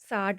60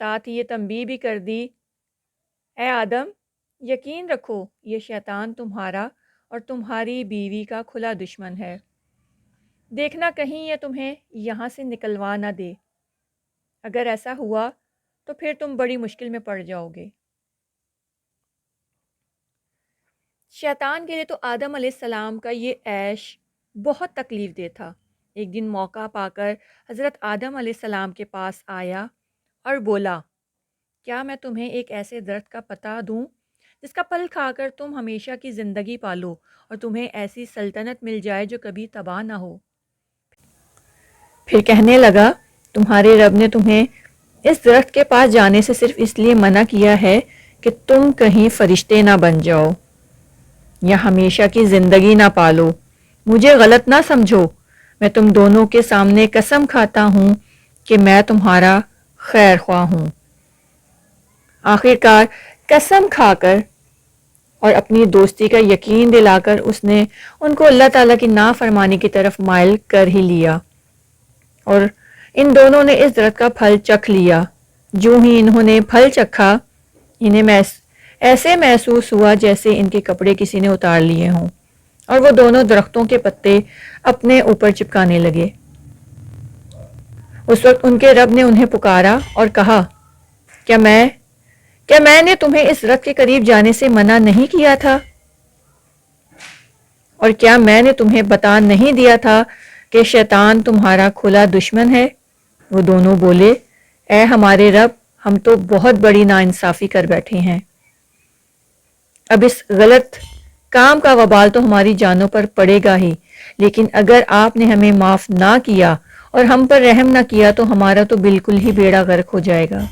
ساتھ ہی یہ تنبیہ بھی کر دی، اے آدم، یقین رکھو یہ شیطان تمہارا اور تمہاری بیوی کا کھلا دشمن ہے، دیکھنا کہیں یہ تمہیں یہاں سے نکلوا نہ دے، اگر ایسا ہوا تو پھر تم بڑی مشکل میں پڑ جاؤ گے۔ شیطان کے لیے تو آدم علیہ السلام کا یہ عیش بہت تکلیف دہ تھا۔ ایک دن موقع پا کر حضرت آدم علیہ السلام کے پاس آیا اور بولا، کیا میں تمہیں ایک ایسے درخت کا پتہ دوں جس کا پھل کھا کر تم ہمیشہ کی زندگی پالو اور تمہیں ایسی سلطنت مل جائے جو کبھی تباہ نہ ہو؟ پھر کہنے لگا، تمہارے رب نے تمہیں اس درخت کے پاس جانے سے صرف اس لیے منع کیا ہے کہ تم کہیں فرشتے نہ بن جاؤ یا ہمیشہ کی زندگی نہ پالو۔ مجھے غلط نہ سمجھو، میں تم دونوں کے سامنے قسم کھاتا ہوں کہ میں تمہارا خیر خواہ ہوں۔ آخر کار قسم کھا کر اور اپنی دوستی کا یقین دلا کر اس نے ان کو اللہ تعالیٰ کی نافرمانی کی طرف مائل کر ہی لیا، اور ان دونوں نے اس درخت کا پھل چکھ لیا۔ جو ہی انہوں نے پھل چکھا، انہیں ایسے محسوس ہوا جیسے ان کے کپڑے کسی نے اتار لیے ہوں، اور وہ دونوں درختوں کے پتے اپنے اوپر چپکانے لگے۔ اس وقت ان کے رب نے انہیں پکارا اور کہا، کیا میں نے تمہیں اس درخت کے قریب جانے سے منع نہیں کیا تھا؟ اور کیا میں نے تمہیں بتا نہیں دیا تھا کہ شیطان تمہارا کھلا دشمن ہے؟ وہ دونوں بولے، اے ہمارے رب، ہم تو بہت بڑی ناانصافی کر بیٹھے ہیں۔ اب اس غلط کام کا وبال تو ہماری جانوں پر پڑے گا ہی، لیکن اگر آپ نے ہمیں معاف نہ کیا اور ہم پر رحم نہ کیا تو ہمارا تو بالکل ہی بیڑا غرق ہو جائے گا۔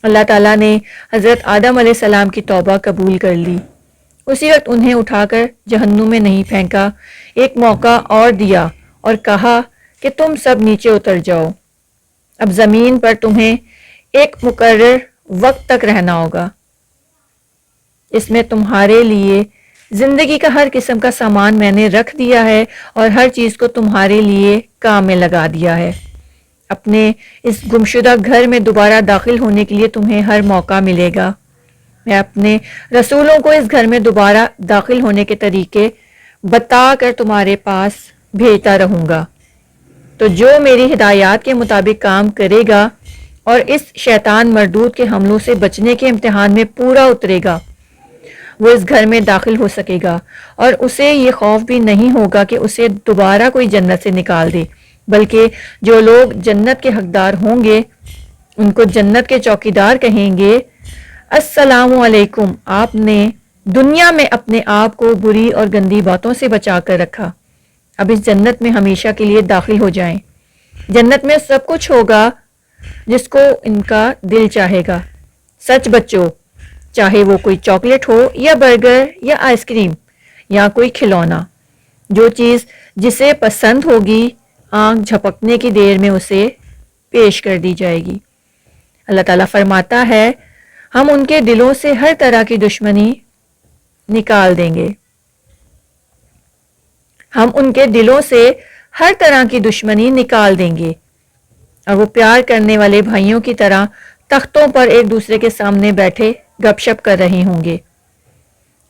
اللہ تعالیٰ نے حضرت آدم علیہ السلام کی توبہ قبول کر لی۔ اسی وقت انہیں اٹھا کر جہنم میں نہیں پھینکا، ایک موقع اور دیا اور کہا کہ تم سب نیچے اتر جاؤ، اب زمین پر تمہیں ایک مقرر وقت تک رہنا ہوگا، اس میں تمہارے لیے زندگی کا ہر قسم کا سامان میں نے رکھ دیا ہے اور ہر چیز کو تمہارے لیے کام میں لگا دیا ہے۔ اپنے اس گمشدہ گھر میں دوبارہ داخل ہونے کے لیے تمہیں ہر موقع ملے گا۔ میں اپنے رسولوں کو اس گھر میں دوبارہ داخل ہونے کے طریقے بتا کر تمہارے پاس بھیجتا رہوں گا، تو جو میری ہدایات کے مطابق کام کرے گا اور اس شیطان مردود کے حملوں سے بچنے کے امتحان میں پورا اترے گا، وہ اس گھر میں داخل ہو سکے گا، اور اسے یہ خوف بھی نہیں ہوگا کہ اسے دوبارہ کوئی جنت سے نکال دے، بلکہ جو لوگ جنت کے حقدار ہوں گے ان کو جنت کے چوکیدار کہیں گے، السلام علیکم، آپ نے دنیا میں اپنے آپ کو بری اور گندی باتوں سے بچا کر رکھا، اب اس جنت میں ہمیشہ کے لیے داخل ہو جائیں۔ جنت میں سب کچھ ہوگا جس کو ان کا دل چاہے گا۔ سچ بچو، چاہے وہ کوئی چاکلیٹ ہو یا برگر یا آئس کریم یا کوئی کھلونا، جو چیز جسے پسند ہوگی آنکھ جھپکنے کی دیر میں اسے پیش کر دی جائے گی۔ اللہ تعالیٰ فرماتا ہے، ہم ان کے دلوں سے ہر طرح کی دشمنی نکال دیں گے، ہم ان کے دلوں سے ہر طرح کی دشمنی نکال دیں گے، اور وہ پیار کرنے والے بھائیوں کی طرح تختوں پر ایک دوسرے کے سامنے بیٹھے گپ شپ کر رہے ہوں گے۔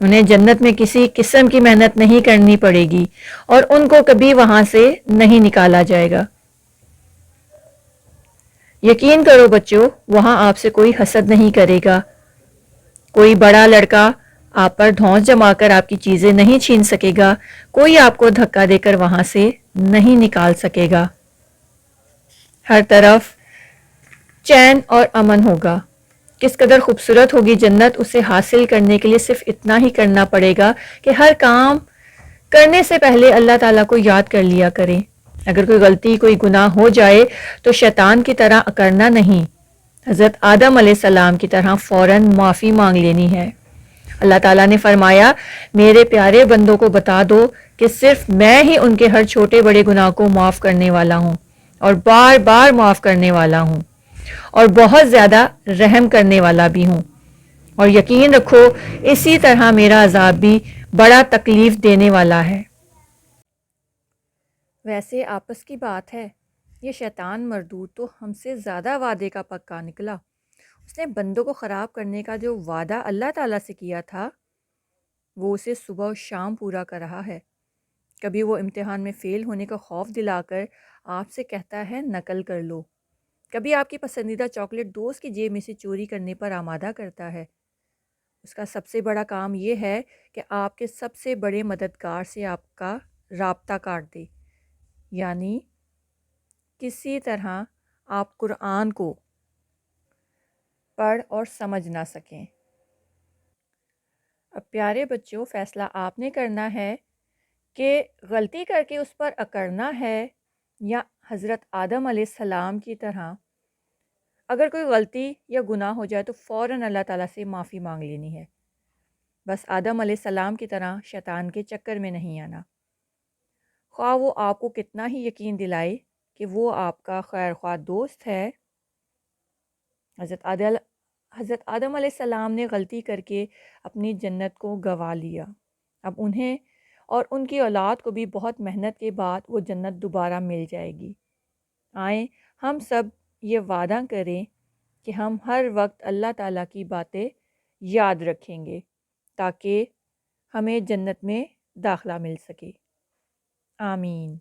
انہیں جنت میں کسی قسم کی محنت نہیں کرنی پڑے گی اور ان کو کبھی وہاں سے نہیں نکالا جائے گا۔ یقین کرو بچوں، وہاں آپ سے کوئی حسد نہیں کرے گا، کوئی بڑا لڑکا آپ پر دھونس جما کر آپ کی چیزیں نہیں چھین سکے گا، کوئی آپ کو دھکا دے کر وہاں سے نہیں نکال سکے گا۔ ہر طرف چین اور امن ہوگا۔ کس قدر خوبصورت ہوگی جنت، اسے حاصل کرنے کے لیے صرف اتنا ہی کرنا پڑے گا کہ ہر کام کرنے سے پہلے اللہ تعالیٰ کو یاد کر لیا کریں۔ اگر کوئی غلطی، کوئی گناہ ہو جائے تو شیطان کی طرح کرنا نہیں، حضرت آدم علیہ السلام کی طرح فوراً معافی مانگ لینی ہے۔ اللہ تعالیٰ نے فرمایا، میرے پیارے بندوں کو بتا دو کہ صرف میں ہی ان کے ہر چھوٹے بڑے گناہ کو معاف کرنے والا ہوں اور بار بار معاف کرنے والا ہوں، اور بہت زیادہ رحم کرنے والا بھی ہوں، اور یقین رکھو اسی طرح میرا عذاب بھی بڑا تکلیف دینے والا ہے۔ ویسے آپس کی بات ہے، یہ شیطان مردود تو ہم سے زیادہ وعدے کا پکا نکلا۔ اس نے بندوں کو خراب کرنے کا جو وعدہ اللہ تعالیٰ سے کیا تھا وہ اسے صبح و شام پورا کر رہا ہے۔ کبھی وہ امتحان میں فیل ہونے کا خوف دلا کر آپ سے کہتا ہے نقل کر لو، کبھی آپ کی پسندیدہ چاکلیٹ دوست کی جیب میں سے چوری کرنے پر آمادہ کرتا ہے۔ اس کا سب سے بڑا کام یہ ہے کہ آپ کے سب سے بڑے مددگار سے آپ کا رابطہ کاٹ دے، یعنی کسی طرح آپ قرآن کو پڑھ اور سمجھ نہ سکیں۔ اب پیارے بچوں، فیصلہ آپ نے کرنا ہے کہ غلطی کر کے اس پر اکڑنا ہے یا حضرت آدم علیہ السلام کی طرح اگر کوئی غلطی یا گناہ ہو جائے تو فوراً اللہ تعالیٰ سے معافی مانگ لینی ہے۔ بس آدم علیہ السلام کی طرح شیطان کے چکر میں نہیں آنا، خواہ وہ آپ کو کتنا ہی یقین دلائے کہ وہ آپ کا خیر خواہ دوست ہے۔ حضرت آدم علیہ السلام نے غلطی کر کے اپنی جنت کو گنوا لیا، اب انہیں اور ان کی اولاد کو بھی بہت محنت کے بعد وہ جنت دوبارہ مل جائے گی۔ آئیں ہم سب یہ وعدہ کریں کہ ہم ہر وقت اللہ تعالیٰ کی باتیں یاد رکھیں گے تاکہ ہمیں جنت میں داخلہ مل سکے۔ آمین۔